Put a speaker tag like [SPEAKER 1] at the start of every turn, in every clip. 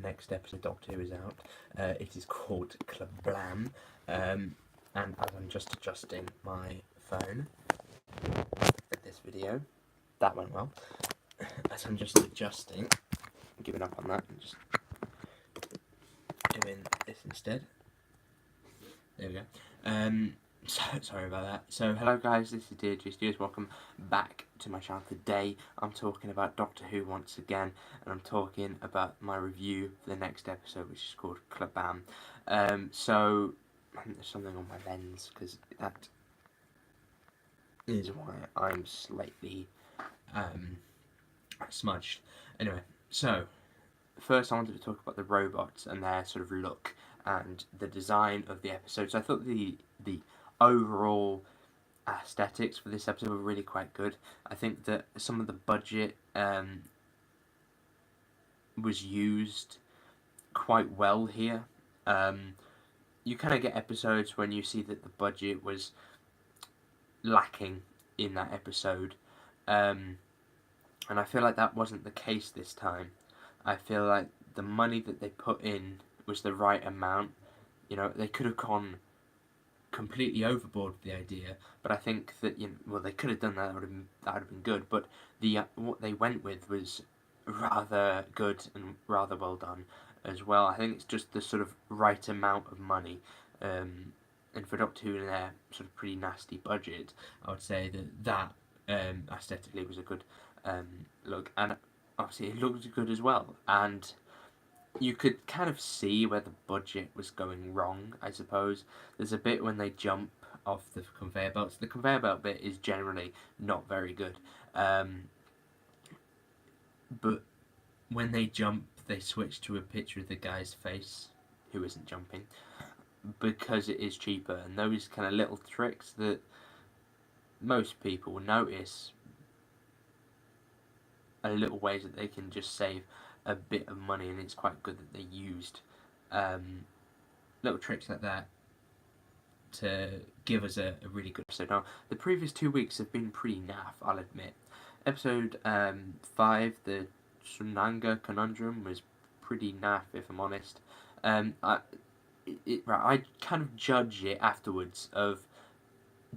[SPEAKER 1] the next episode of Doctor Who is out. It is called Kerblam, and as I'm just adjusting my phone for this video, that went well. As I'm just adjusting, giving up on that and just doing this instead. There we go. Sorry about that. So, hello guys, this is Dear welcome back to my channel. Today I'm talking about Doctor Who once again, and I'm talking about my review for the next episode, which is called Kerblam. So, I think there's something on my lens, because that is why I'm slightly smudged. Anyway, so, first I wanted to talk about the robots and their sort of look and the design of the episode. So I thought the overall aesthetics for this episode were really quite good. I think that some of the budget was used quite well here. You kind of get episodes when you see that the budget was lacking in that episode, and I feel like that wasn't the case this time. I feel like the money that they put in was the right amount. You know, they could have gone completely overboard with the idea, but I think that, you know, well, they could have done that. That would have been good. But what they went with was rather good and rather well done as well. I think it's just the sort of right amount of money. And for Doctor Who in their sort of pretty nasty budget, I would say that aesthetically was a good look, and obviously it looked good as well, and you could kind of see where the budget was going wrong, I suppose. There's a bit when they jump off the conveyor belts. The conveyor belt bit is generally not very good, but when they jump, they switch to a picture of the guy's face who isn't jumping, because it is cheaper, and those kind of little tricks that most people will notice are little ways that they can just save a bit of money, and it's quite good that they used little tricks like that to give us a really good episode. Now, the previous 2 weeks have been pretty naff, I'll admit. Episode 5, the Tsunanga Conundrum, was pretty naff, if I'm honest. I kind of judge it afterwards of,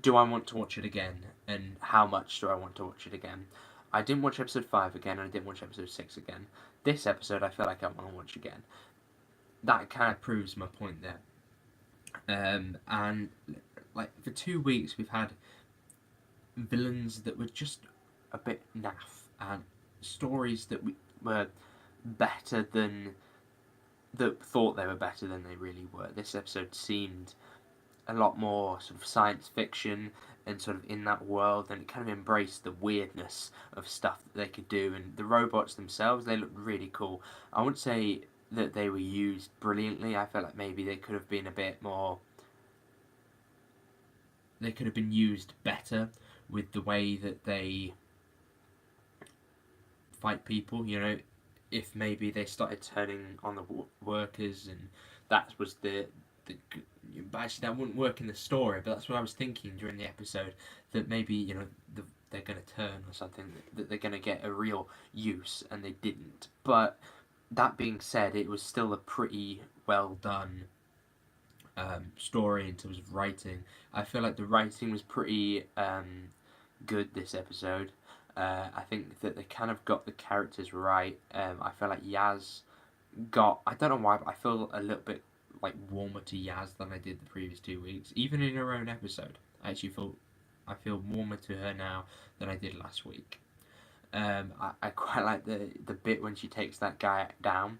[SPEAKER 1] do I want to watch it again, and how much do I want to watch it again? I didn't watch episode 5 again, and I didn't watch episode 6 again. This episode I feel like I want to watch again. That kind of proves my point there. And like for 2 weeks we've had villains that were just a bit naff, and stories that were better than, that thought they were better than they really were. This episode seemed a lot more sort of science fiction and sort of in that world, and it kind of embraced the weirdness of stuff that they could do. And the robots themselves, they looked really cool. I wouldn't say that they were used brilliantly. I felt like maybe they could have been a bit more, they could have been used better with the way that they fight people. You know, if maybe they started turning on the workers, and that was but actually that wouldn't work in the story, but that's what I was thinking during the episode, that maybe, you know, they're going to turn or something, that they're going to get a real use, and they didn't. But that being said, it was still a pretty well done story in terms of writing. I feel like the writing was pretty good this episode. I think that they kind of got the characters right. I feel like Yaz got, I don't know why, but I feel a little bit like warmer to Yaz than I did the previous 2 weeks. Even in her own episode, I feel warmer to her now than I did last week. I quite like the bit when she takes that guy down.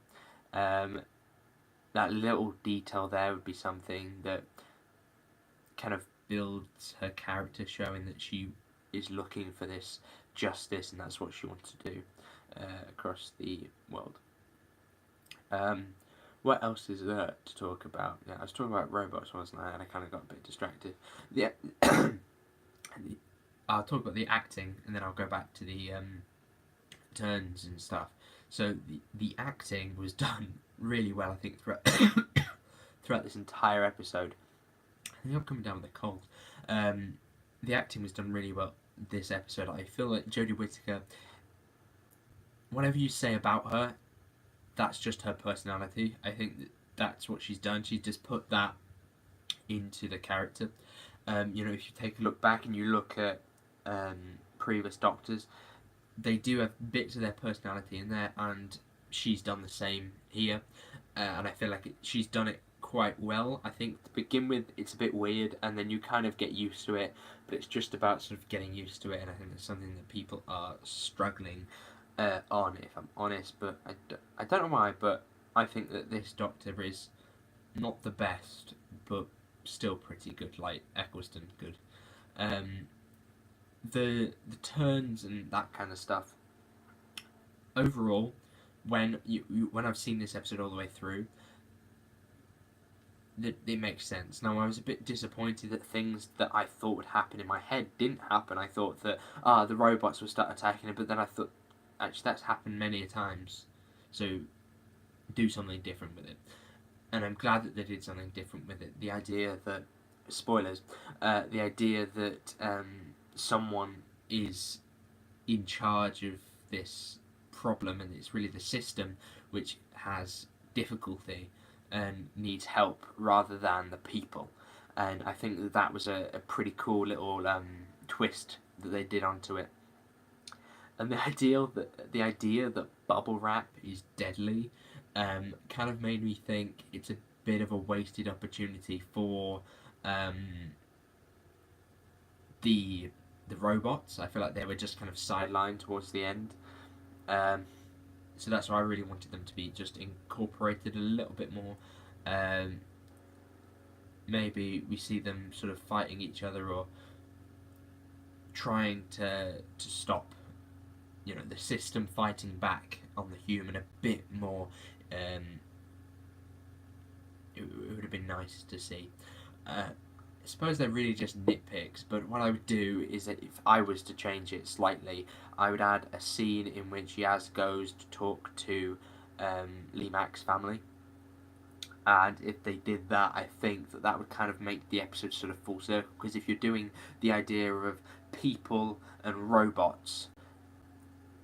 [SPEAKER 1] That little detail there would be something that kind of builds her character, showing that she is looking for this justice, and that's what she wants to do across the world. What else is there to talk about? Yeah, I was talking about robots, wasn't I? And I kind of got a bit distracted. Yeah, I'll talk about the acting, and then I'll go back to the turns and stuff. So the acting was done really well, I think, throughout this entire episode. I think I'm coming down with a cold. The acting was done really well this episode. I feel like Jodie Whittaker, whatever you say about her, that's just her personality. I think that's what she's done. She's just put that into the character. You know, if you take a look back and you look at previous Doctors, they do have bits of their personality in there, and she's done the same here. And I feel like she's done it quite well. I think to begin with, it's a bit weird, and then you kind of get used to it. But it's just about sort of getting used to it, and I think it's something that people are struggling on, if I'm honest. But I don't know why, but I think that this Doctor is not the best, but still pretty good, like Eccleston good. Um, the turns and that kind of stuff. Overall, when I've seen this episode all the way through, it makes sense. Now, I was a bit disappointed that things that I thought would happen in my head didn't happen. I thought that the robots would start attacking it, but then I thought actually that's happened many a times. So do something different with it. And I'm glad that they did something different with it. The idea that spoilers, the idea that someone is in charge of this problem, and it's really the system which has difficulty and needs help rather than the people. And I think that that was a pretty cool little twist that they did onto it. And the idea that bubble wrap is deadly kind of made me think it's a bit of a wasted opportunity for the robots. I feel like they were just kind of sidelined towards the end. So that's why I really wanted them to be just incorporated a little bit more. Maybe we see them sort of fighting each other or trying to stop, you know, the system fighting back on the human a bit more. It would have been nice to see. I suppose they're really just nitpicks, but what I would do is that if I was to change it slightly, I would add a scene in which Yaz goes to talk to Lee Mack's family. And if they did that, I think that that would kind of make the episode sort of full circle. Because if you're doing the idea of people and robots,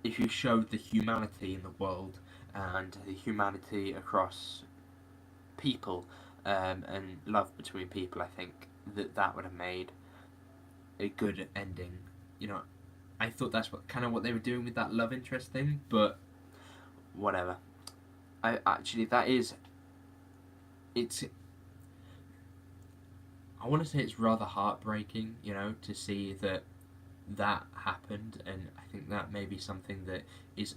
[SPEAKER 1] if you showed the humanity in the world and the humanity across people and love between people, I think that would have made a good ending. You know, I thought that's what they were doing with that love interest thing, but whatever. I want to say it's rather heartbreaking, you know, to see that happened, and I think that may be something that is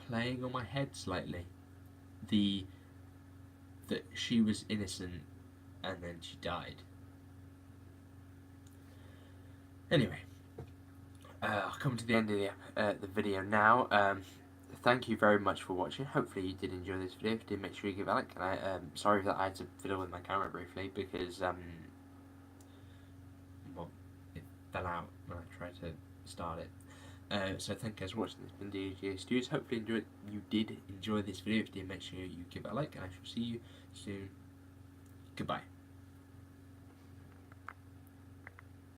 [SPEAKER 1] playing on my head slightly. That she was innocent and then she died. Anyway, I'll come to the end of the video now. Thank you very much for watching. Hopefully you did enjoy this video. If you did, make sure you give it a like. And sorry that I had to fiddle with my camera briefly because well, it fell out when I tried to start it. So thank you guys for watching. This has been DJA Studios. Hopefully you did enjoy this video. If you did, make sure you give it a like, and I shall see you soon. Goodbye.